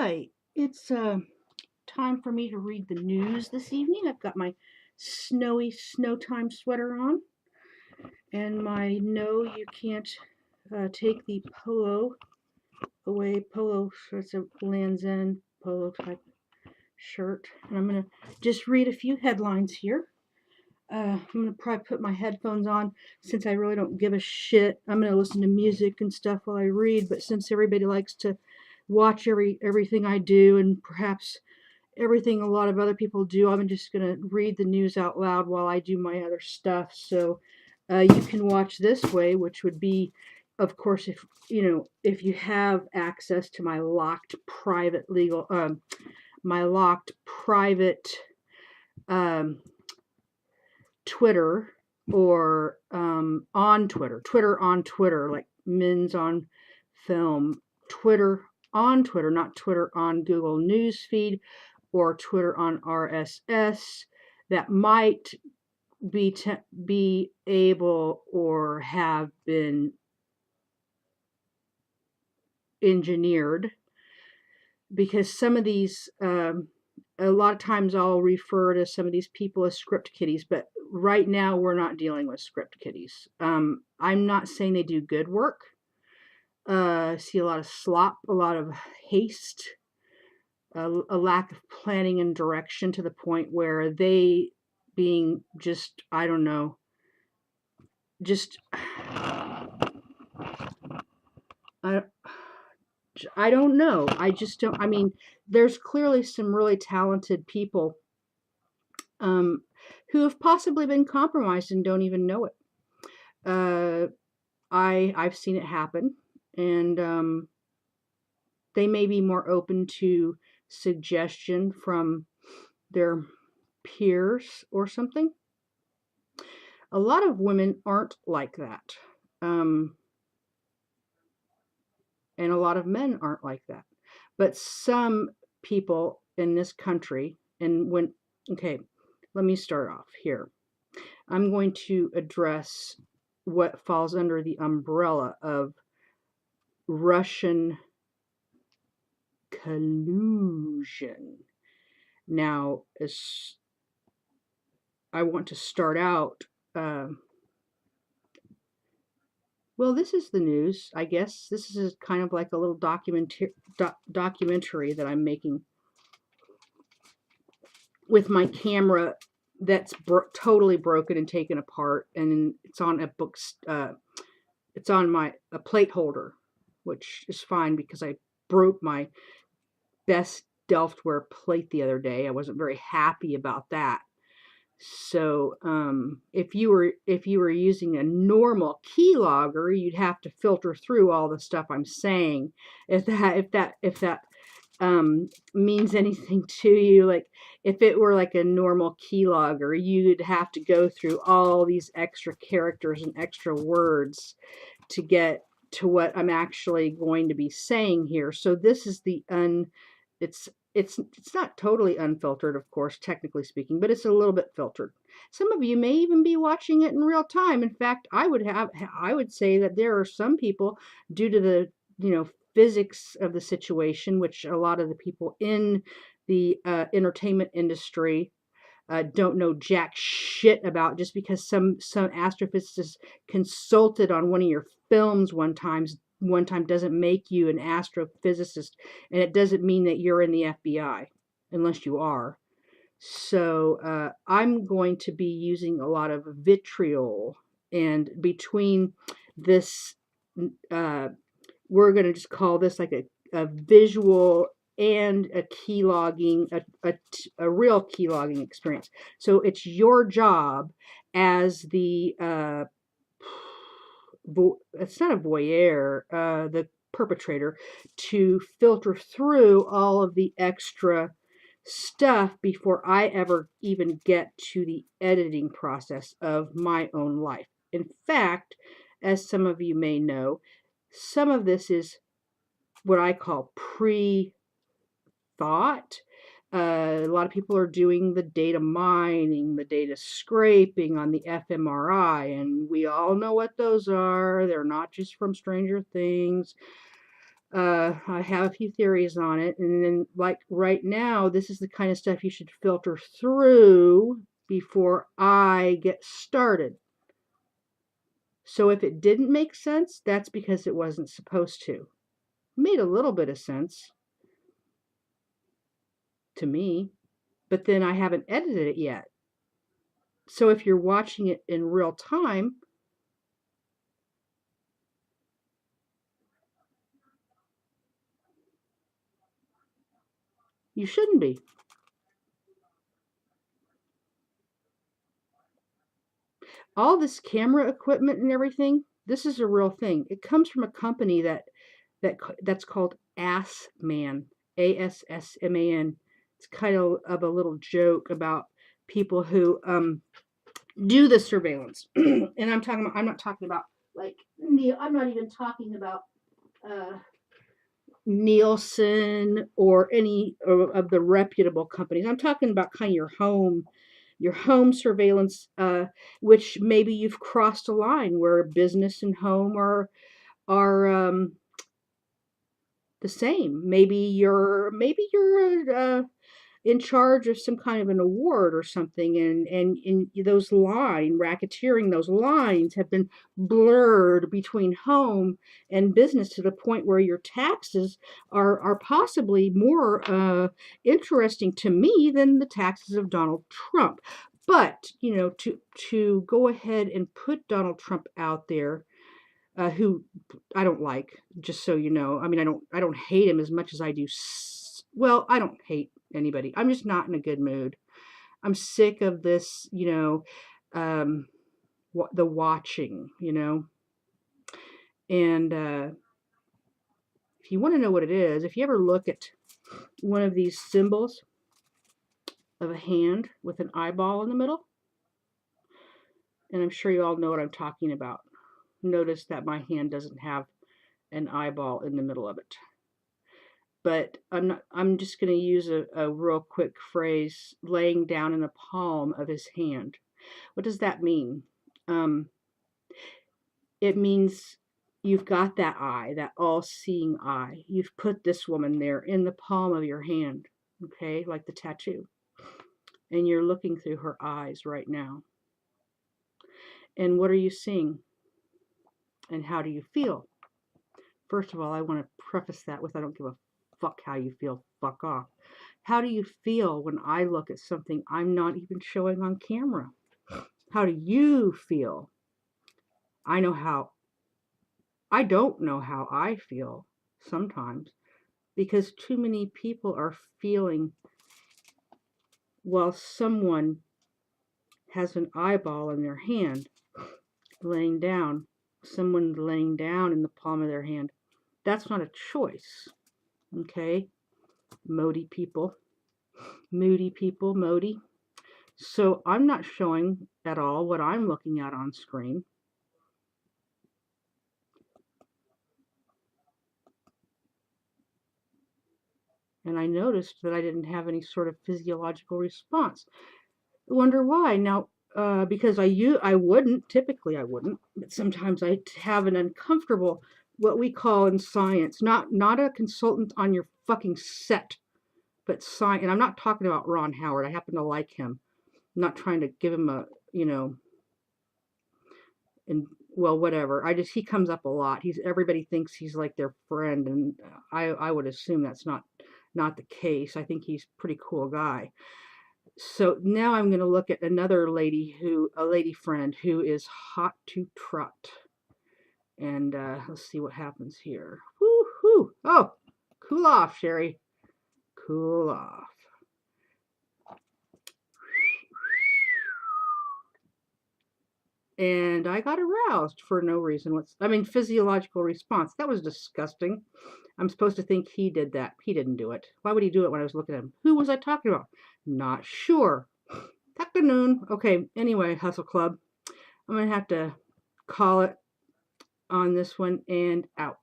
Hi, it's time for me to read the news this evening. I've got my snowy snow time sweater on and my no, you can't take the polo away polo. So it's a Land's End polo type shirt, and I'm gonna just read a few headlines here. I'm gonna probably put my headphones on since I really don't give a shit. I'm gonna listen to music and stuff while I read, but since everybody likes to watch everything I do and perhaps everything a lot of other people do, I'm just gonna read the news out loud while I do my other stuff. So you can watch this way, which would be, of course, if you have access to my locked private um, Twitter or on Twitter on Twitter, like Men's on Film, Twitter on Twitter, not Twitter on Google Newsfeed or Twitter on RSS, that might be able or have been engineered, because some of these a lot of times I'll refer to some of these people as script kiddies, but right now we're not dealing with script kiddies. I'm not saying they do good work. I see a lot of slop, a lot of haste, a lack of planning and direction to the point where they being just, I don't know, just I, I don't know. I just don't. I mean, there's clearly some really talented people um, who have possibly been compromised and don't even know it. Uh, I've seen it happen, and they may be more open to suggestion from their peers or something. A lot of women aren't like that, um, and a lot of men aren't like that. But some people in this country, and when okay, let me start off here. I'm going to address what falls under the umbrella of Russian collusion. Now, as I want to start out, uh, well, this is the news, I guess. This is kind of like a little documentary that I'm making with my camera that's totally broken and taken apart, and it's on a book. It's on a plate holder, which is fine because I broke my best Delftware plate the other day. I wasn't very happy about that. So if you were using a normal keylogger, you'd have to filter through all the stuff I'm saying. If that means anything to you, like if it were like a normal keylogger, you'd have to go through all these extra characters and extra words to get to what I'm actually going to be saying here. So this is it's it's not totally unfiltered, of course, technically speaking, but it's a little bit filtered. Some of you may even be watching it in real time. In fact, I would say that there are some people, due to the physics of the situation, which a lot of the people in the entertainment industry don't know jack shit about, just because some astrophysicist consulted on one of your films one time doesn't make you an astrophysicist, and it doesn't mean that you're in the FBI unless you are. So I'm going to be using a lot of vitriol, and between this uh, we're going to just call this like a visual and a keylogging, a real keylogging experience. So it's your job as the it's not a voyeur, the perpetrator, to filter through all of the extra stuff before I ever even get to the editing process of my own life. In fact, as some of you may know, some of this is what I call pre-thought. A lot of people are doing the data mining, the data scraping on the fMRI, and we all know what those are. They're not just from Stranger Things. I have a few theories on it, and then like right now, this is the kind of stuff you should filter through before I get started. So if it didn't make sense, that's because it wasn't supposed to. It made a little bit of sense to me, but then I haven't edited it yet. So if you're watching it in real time, you shouldn't be. All this camera equipment and everything, this is a real thing. It comes from a company that's called AssMan, ASSMAN. It's kind of a little joke about people who do the surveillance. And I'm not talking about like Neil. I'm not even talking about uh, Nielsen or any of the reputable companies. I'm talking about kind of your home surveillance, which maybe you've crossed a line where business and home are the same. Maybe you're in charge of some kind of an award or something, and in those racketeering, those lines have been blurred between home and business to the point where your taxes are possibly more interesting to me than the taxes of Donald Trump. But to go ahead and put Donald Trump out there, who I don't like, just so you know. I mean, I don't hate him as much as I do. Well, I don't hate anybody. I'm just not in a good mood. I'm sick of this, um, the watching, And if you want to know what it is, if you ever look at one of these symbols of a hand with an eyeball in the middle, and I'm sure you all know what I'm talking about. Notice that my hand doesn't have an eyeball in the middle of it. But I'm just going to use a real quick phrase, laying down in the palm of his hand. What does that mean? It means you've got that eye, that all-seeing eye. You've put this woman there in the palm of your hand, okay, like the tattoo. And you're looking through her eyes right now. And what are you seeing? And how do you feel? First of all, I want to preface that with I don't give a fuck how you feel. Fuck off. How do you feel when I look at something I'm not even showing on camera? How do you feel? I don't know how I feel sometimes because too many people are feeling while someone has an eyeball in their hand laying down, someone laying down in the palm of their hand. That's not a choice. Okay? Moody people. So I'm not showing at all what I'm looking at on screen. And I noticed that I didn't have any sort of physiological response. I wonder why. Now, because typically I wouldn't, but sometimes I have an uncomfortable, what we call in science, not a consultant on your fucking set, but science. And I'm not talking about Ron Howard. I happen to like him. I'm not trying to give him a, and well, whatever. He comes up a lot. Everybody thinks he's like their friend, and I would assume that's not the case. I think he's a pretty cool guy. So now I'm going to look at another lady a lady friend who is hot to trot. And let's see what happens here. Woo-hoo. Oh, cool off, Sherry. Cool off. And I got aroused for no reason. Physiological response. That was disgusting. I'm supposed to think he did that. He didn't do it. Why would he do it when I was looking at him? Who was I talking about? Not sure. Afternoon. Okay, anyway, Hustle Club. I'm going to have to call it on this one and out.